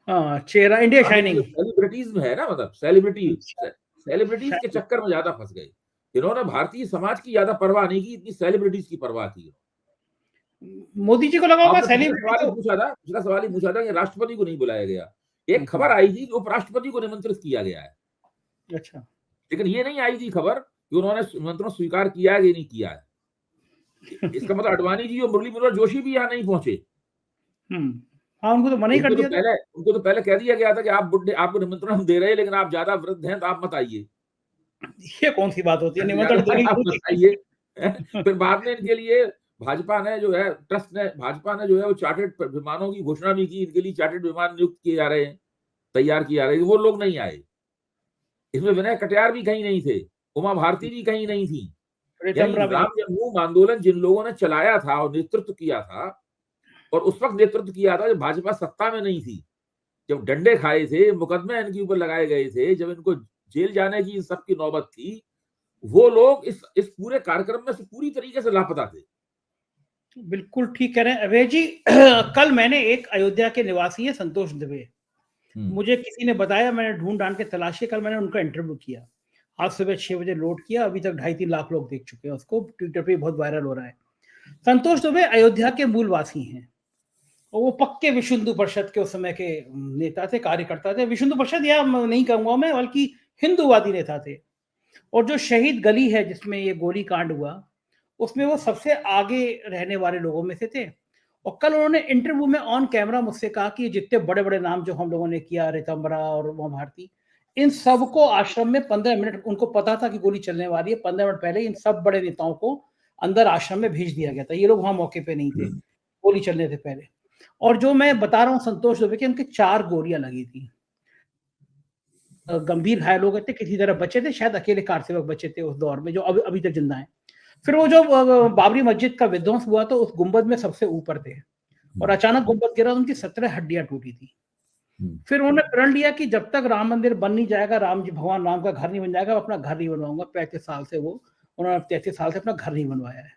हाँ, चेहरा इंडिया शाइनिंग। सेलिब्रिटीज में है ना, मतलब सेलिब्रिटीज के चक्कर में ज्यादा फंस गए। इन्होंने भारतीय समाज की ज्यादा परवाह नहीं की, इतनी सेलिब्रिटीज की परवाह की। मोदी जी को लगा होगा आपने सेलिब्रिटी तो, पिछला सवाल ही पूछा था कि राष्ट्रपति को नहीं बुलाया गया। एक खबर हम्म, आई थी कि उपराष्ट्रपति को निमंत्रित किया गया है, अच्छा, लेकिन ये नहीं आई थी खबर कि उन्होंने निमंत्रण स्वीकार किया है कि नहीं किया है। इसका मतलब अडवाणी जी और मुरली मनोहर जोशी भी यहाँ नहीं पहुंचे। हाँ, उनको तो मना ही कर दिया था। उनको तो पहले कह दिया गया था कि आप बुढ़े, आपको निमंत्रण हम दे रहे हैं, लेकिन आप ज्यादा वृद्ध हैं तो आप मत आइए। ये कौन सी बात होती है, निमंत्रण ज्यादा देने आप की मत जरूरत आइए। फिर बाद में इनके लिए भाजपा ने जो है, वो चार्टर्ड विमानों की घोषणा भी की, इनके लिए चार्टर्ड विमान नियुक्त किए जा रहे हैं, तैयार किए जा रहे हैं, वो लोग नहीं आए। इसमें विनय कटियार भी कहीं नहीं थे, उमा भारती भी कहीं नहीं थी। यानी रितंबरा भी राम जन्मभूमि आंदोलन जिन लोगों ने चलाया था और नेतृत्व किया था, और उस वक्त नेतृत्व किया था जब भाजपा सत्ता में नहीं थी, जब डंडे खाए थे, मुकदमे इनके ऊपर लगाए गए थे, जब इनको जेल जाने की इन सबकी नौबत थी, वो लोग इस पूरे कार्यक्रम में से पूरी तरीके से लापता थे। बिल्कुल ठीक कह रहे हैं अभय जी। कल मैंने एक अयोध्या के निवासी है संतोष दुबे, मुझे किसी ने बताया, मैंने ढूंढ ढांड के तलाशी, कल मैंने उनका इंटरव्यू किया, आज सुबह 6 बजे लोड किया, अभी तक 2.5-3 लाख लोग देख चुके हैं उसको, ट्विटर पे बहुत वायरल हो रहा है। संतोष दुबे अयोध्या के मूलवासी हैं, और वो पक्के विश्व हिंदू परिषद के उस समय के नेता थे, कार्यकर्ता थे। विश्व हिंदू परिषद या नहीं कहूंगा मैं, बल्कि हिंदूवादी नेता थे। और जो शहीद गली है जिसमें ये गोली कांड हुआ, उसमें वो सबसे आगे रहने वाले लोगों में से थे। और कल उन्होंने इंटरव्यू में ऑन कैमरा मुझसे कहा कि जितने बड़े बड़े नाम जो हम लोगों ने किया, ऋतंबरा और उमा भारती, इन सबको आश्रम में 15 मिनट, उनको पता था कि गोली चलने वाली है, 15 मिनट पहले इन सब बड़े नेताओं को अंदर आश्रम में भेज दिया गया था। ये लोग वहां मौके पे नहीं थे गोली चलने से पहले। और जो मैं बता रहा हूँ संतोष दुबे के, उनके 4 गोलियां लगी थी, गंभीर घायल हो गए थे, किसी तरह बचे थे, शायद अकेले कार सेवक बचे थे उस दौर में, जो अभी तक जिंदा है। फिर वो जो बाबरी मस्जिद का विध्वंस हुआ तो उस गुंबद में सबसे ऊपर थे और अचानक गुंबद गिरा, उनकी 17 हड्डियां टूटी थी। फिर उन्होंने प्रण लिया कि जब तक राम मंदिर बन नहीं जाएगा, राम जी भगवान राम का घर नहीं बन जाएगा, अपना घर नहीं बनवाऊंगा। 35 साल से उन्होंने 33 साल से अपना घर नहीं बनवाया है।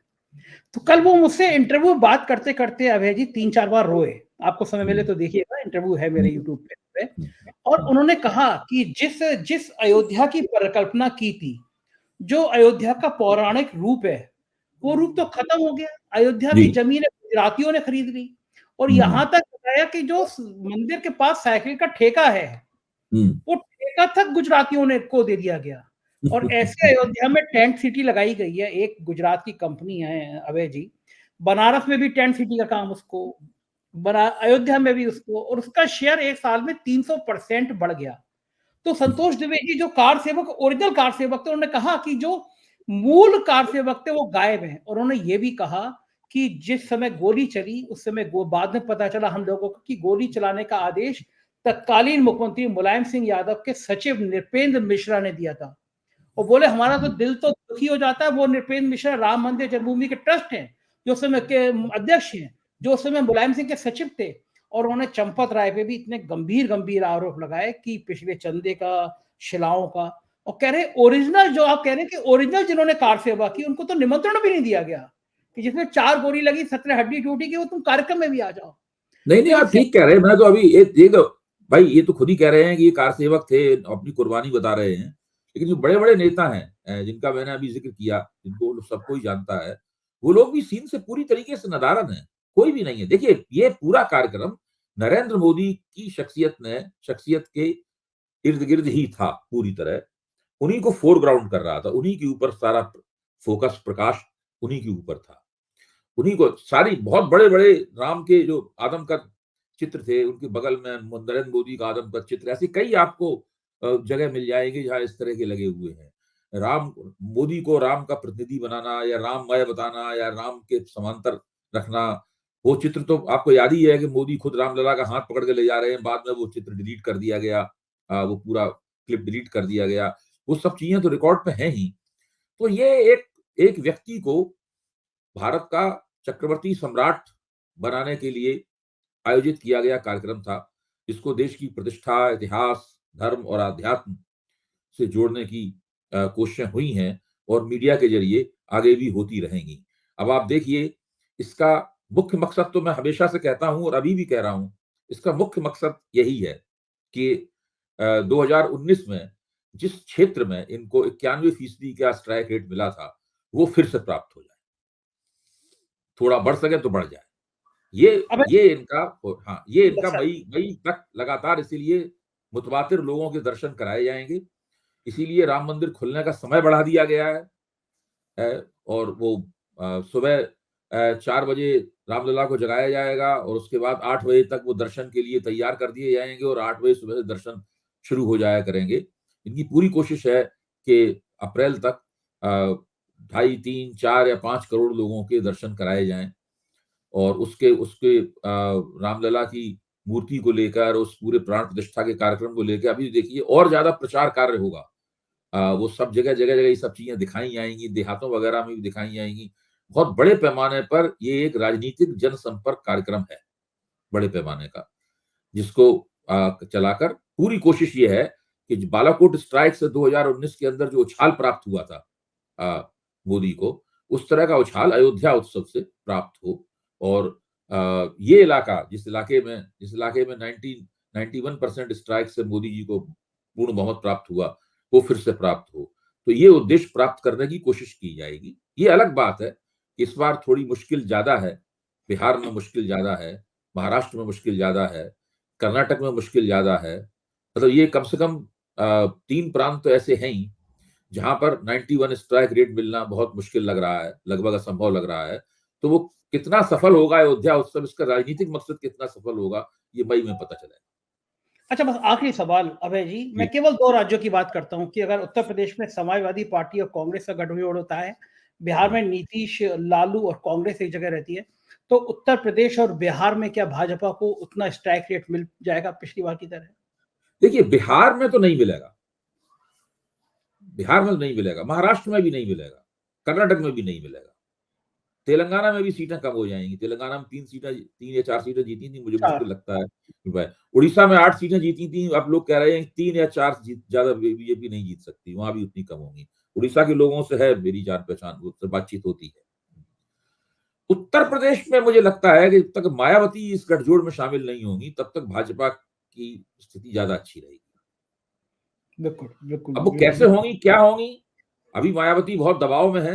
तो कल वो मुझसे इंटरव्यू बात करते करते अभय जी 3-4 बार रोए। आपको समय मिले तो देखिएगा, इंटरव्यू है मेरे यूट्यूब पे। और उन्होंने कहा कि जिस अयोध्या की परिकल्पना की थी, जो अयोध्या का पौराणिक रूप है, वो रूप तो खत्म हो गया। अयोध्या की जमीन गुजरातियों ने खरीद ली और यहाँ तक बताया कि जो मंदिर के पास साइकिल का ठेका है, वो ठेका तक गुजरातियों ने को दे दिया गया। और ऐसे अयोध्या में टेंट सिटी लगाई गई है, एक गुजरात की कंपनी है अभय जी, बनारस में भी टेंट सिटी का काम उसको, अयोध्या में भी उसको, और उसका शेयर एक साल में 300% बढ़ गया। तो संतोष द्विवेदी जो कार सेवक, ओरिजिनल कार सेवक थे, उन्होंने कहा कि जो मूल कार सेवक थे वो गायब हैं। और उन्होंने ये भी कहा कि जिस समय गोली चली उस समय बाद में पता चला हम लोगों को कि गोली चलाने का आदेश तत्कालीन मुख्यमंत्री मुलायम सिंह यादव के सचिव नृपेंद्र मिश्रा ने दिया था। और बोले हमारा तो दिल तो दुखी हो जाता है, वो नृपेंद्र मिश्रा राम मंदिर जन्मभूमि के ट्रस्ट हैं, जो उस समय के अध्यक्ष हैं, जो उस समय मुलायम सिंह के सचिव थे। और उन्होंने चंपत राय पे भी इतने गंभीर आरोप लगाए कि पिछले चंदे का, शिलाओं का, और कह रहे ओरिजिनल, जो आप कह रहे हैं कि ओरिजिनल जिन्होंने कार सेवा की उनको तो निमंत्रण भी नहीं दिया गया कि जिसमें 4 गोली लगी, 17 हड्डी टूटी, कि वो तुम कार्यक्रम में भी आ जाओ। नहीं आप ठीक कह रहे हैं। मैं तो अभी ये तो भाई, ये तो खुद ही कह रहे हैं कि ये कार सेवक थे, अपनी कुर्बानी बता रहे हैं। लेकिन जो बड़े बड़े नेता हैं जिनका मैंने अभी जिक्र किया, जिनको सबको ही जानता है, वो लोग भी सीन से पूरी तरीके से नदारद हैं, कोई भी नहीं है। देखिए, ये पूरा कार्यक्रम नरेंद्र मोदी की शख्सियत के इर्द गिर्द ही था पूरी तरह। उन्हीं को फोरग्राउंड कर रहा था, उन्हीं के ऊपर सारा फोकस, प्रकाश उन्हीं के ऊपर था। उन्हीं को सारी बहुत बड़े बड़े राम के जो आदम का चित्र थे, उनके बगल में नरेंद्र मोदी का आदम का चित्र, ऐसे कई आपको जगह मिल जाएंगे जहां इस तरह के लगे हुए हैं। राम, मोदी को राम का प्रतिनिधि बनाना या राममय बताना या राम के समांतर रखना, वो चित्र तो आपको याद ही है कि मोदी खुद रामलला का हाथ पकड़ के ले जा रहे हैं, बाद में वो चित्र डिलीट कर दिया गया, वो पूरा क्लिप डिलीट कर दिया गया। वो सब चीजें तो रिकॉर्ड पे हैं ही। तो ये एक व्यक्ति को भारत का चक्रवर्ती सम्राट बनाने के लिए आयोजित किया गया कार्यक्रम था, जिसको देश की प्रतिष्ठा, इतिहास, धर्म और आध्यात्म से जोड़ने की कोशिशें हुई हैं और मीडिया के जरिए आगे भी होती रहेंगी। अब आप देखिए, इसका मुख्य मकसद तो मैं हमेशा से कहता हूं और अभी भी कह रहा हूं, इसका मुख्य मकसद यही है कि 2019 में जिस क्षेत्र में इनको 91% का स्ट्राइक रेट मिला था, वो फिर से प्राप्त हो जाए, थोड़ा बढ़ सके तो बढ़ जाए। ये इनका मई तक लगातार, इसीलिए मुतवातिर लोगों के दर्शन कराए जाएंगे, इसीलिए राम मंदिर खुलने का समय बढ़ा दिया गया है। और वो सुबह 4 बजे रामलला को जगाया जाएगा और उसके बाद 8 बजे तक वो दर्शन के लिए तैयार कर दिए जाएंगे और 8 बजे सुबह से दर्शन शुरू हो जाया करेंगे। इनकी पूरी कोशिश है कि अप्रैल तक 2.5, 3, 4 या 5 करोड़ लोगों के दर्शन कराए जाएं और उसके रामलला की मूर्ति को लेकर, उस पूरे प्राण प्रतिष्ठा के कार्यक्रम को लेकर अभी देखिए और ज्यादा प्रचार कार्य होगा। वो सब जगह ये सब चीजें दिखाई जाएंगी, देहातों वगैरह में भी दिखाई जाएंगी। बहुत बड़े पैमाने पर ये एक राजनीतिक जनसंपर्क कार्यक्रम है, बड़े पैमाने का, जिसको चलाकर पूरी कोशिश ये है कि बालाकोट स्ट्राइक से 2019 के अंदर जो उछाल प्राप्त हुआ था मोदी को, उस तरह का उछाल अयोध्या उत्सव से प्राप्त हो और ये इलाका, जिस इलाके में 91% स्ट्राइक से मोदी जी को पूर्ण बहुमत प्राप्त हुआ, वो फिर से प्राप्त हो। तो ये उद्देश्य प्राप्त करने की कोशिश की जाएगी। ये अलग बात है कि इस बार थोड़ी मुश्किल ज्यादा है, बिहार में मुश्किल ज्यादा है, महाराष्ट्र में मुश्किल ज्यादा है, कर्नाटक में मुश्किल ज्यादा है। मतलब ये कम से कम 3 प्रांत तो ऐसे हैं ही जहां पर 91 स्ट्राइक रेट मिलना बहुत मुश्किल लग रहा है, लगभग असंभव लग रहा है। तो वो कितना सफल होगा अयोध्या उत्सव, इसका राजनीतिक मकसद कितना सफल होगा, ये मई में पता चलेगा। अच्छा, बस आखिरी सवाल अभय जी, मैं जी। केवल 2 राज्यों की बात करता हूँ कि अगर उत्तर प्रदेश में समाजवादी पार्टी और कांग्रेस का गठजोड़ होता है, बिहार में नीतीश, लालू और कांग्रेस एक जगह रहती है, तो उत्तर प्रदेश और बिहार में क्या भाजपा को उतना स्ट्राइक रेट मिल जाएगा पिछली बार की तरह? देखिए, बिहार में तो नहीं मिलेगा, बिहार में तो नहीं मिलेगा, महाराष्ट्र में भी नहीं मिलेगा, कर्नाटक में भी नहीं मिलेगा, तेलंगाना में भी सीटें कम हो जाएंगी। तेलंगाना में 3 या 4 सीटें जीती थी, मुझे 4 मुश्किल लगता है। उड़ीसा में 8 सीटें जीती थी, अब लोग कह रहे हैं 3 या 4 ज्यादा बीजेपी नहीं जीत सकती, वहां भी उतनी कम होंगी। उड़ीसा के लोगों से है मेरी जान पहचान, उससे बातचीत होती है। उत्तर प्रदेश में मुझे लगता है कि जब तक मायावती इस गठजोड़ में शामिल नहीं होंगी, तब तक भाजपा की स्थिति ज्यादा अच्छी रहेगी। बिल्कुल, बिल्कुल, अब वो कैसे बिल्कुल। होंगी, क्या होंगी, अभी मायावती बहुत दबाव में है।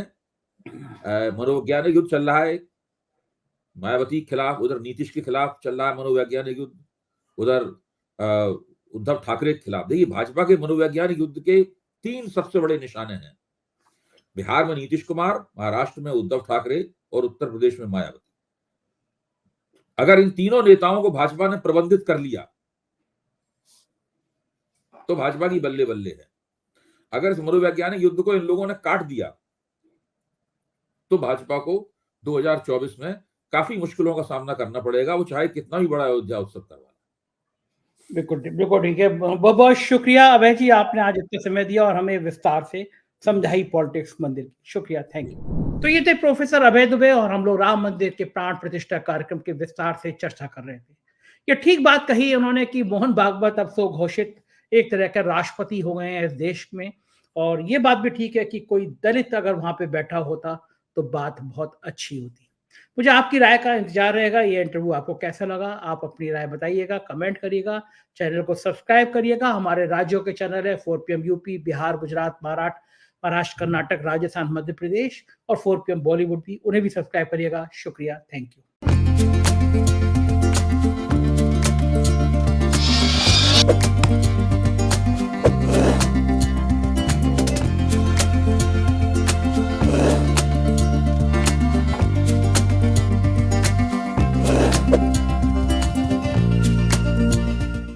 मनोवैज्ञानिक युद्ध चल रहा है, मायावती के खिलाफ, उधर नीतीश के खिलाफ चल रहा है मनोवैज्ञानिक युद्ध, उधर उद्धव ठाकरे के खिलाफ। देखिए, भाजपा के मनोवैज्ञानिक युद्ध के 3 सबसे बड़े निशाने हैं, बिहार में नीतीश कुमार, महाराष्ट्र में उद्धव ठाकरे और उत्तर प्रदेश में मायावती। अगर इन तीनों नेताओं को भाजपा ने प्रबंधित कर लिया तो भाजपा की बल्ले बल्ले है। अगर इस मनोवैज्ञानिक युद्ध को इन लोगों ने काट दिया तो भाजपा को 2024 में काफी मुश्किलों का सामना करना पड़ेगा, वो चाहे कितना भी बड़ा अयोध्या उत्सव करवा। बिल्कुल, बिल्कुल ठीक है। बहुत बहुत शुक्रिया अभय जी, आपने आज इतना समय दिया और हमें विस्तार से समझाई पॉलिटिक्स मंदिर की। शुक्रिया, थैंक यू। तो ये थे प्रोफेसर अभय दुबे और हम लोग राम मंदिर के प्राण प्रतिष्ठा कार्यक्रम के विस्तार से चर्चा कर रहे थे। ये ठीक बात कही उन्होंने कि मोहन भागवत अब सो घोषित एक तरह के राष्ट्रपति हो गए हैं इस देश में, और ये बात भी ठीक है कि कोई दलित अगर वहां पे बैठा होता तो बात बहुत अच्छी होती। मुझे आपकी राय का इंतजार रहेगा। ये इंटरव्यू आपको कैसा लगा, आप अपनी राय बताइएगा, कमेंट करिएगा, चैनल को सब्सक्राइब करिएगा। हमारे राज्यों के चैनल है 4 PM यूपी, बिहार, गुजरात, महाराष्ट्र, कर्नाटक, राजस्थान, मध्य प्रदेश और 4 PM बॉलीवुड भी, उन्हें भी सब्सक्राइब करिएगा। शुक्रिया, थैंक यू।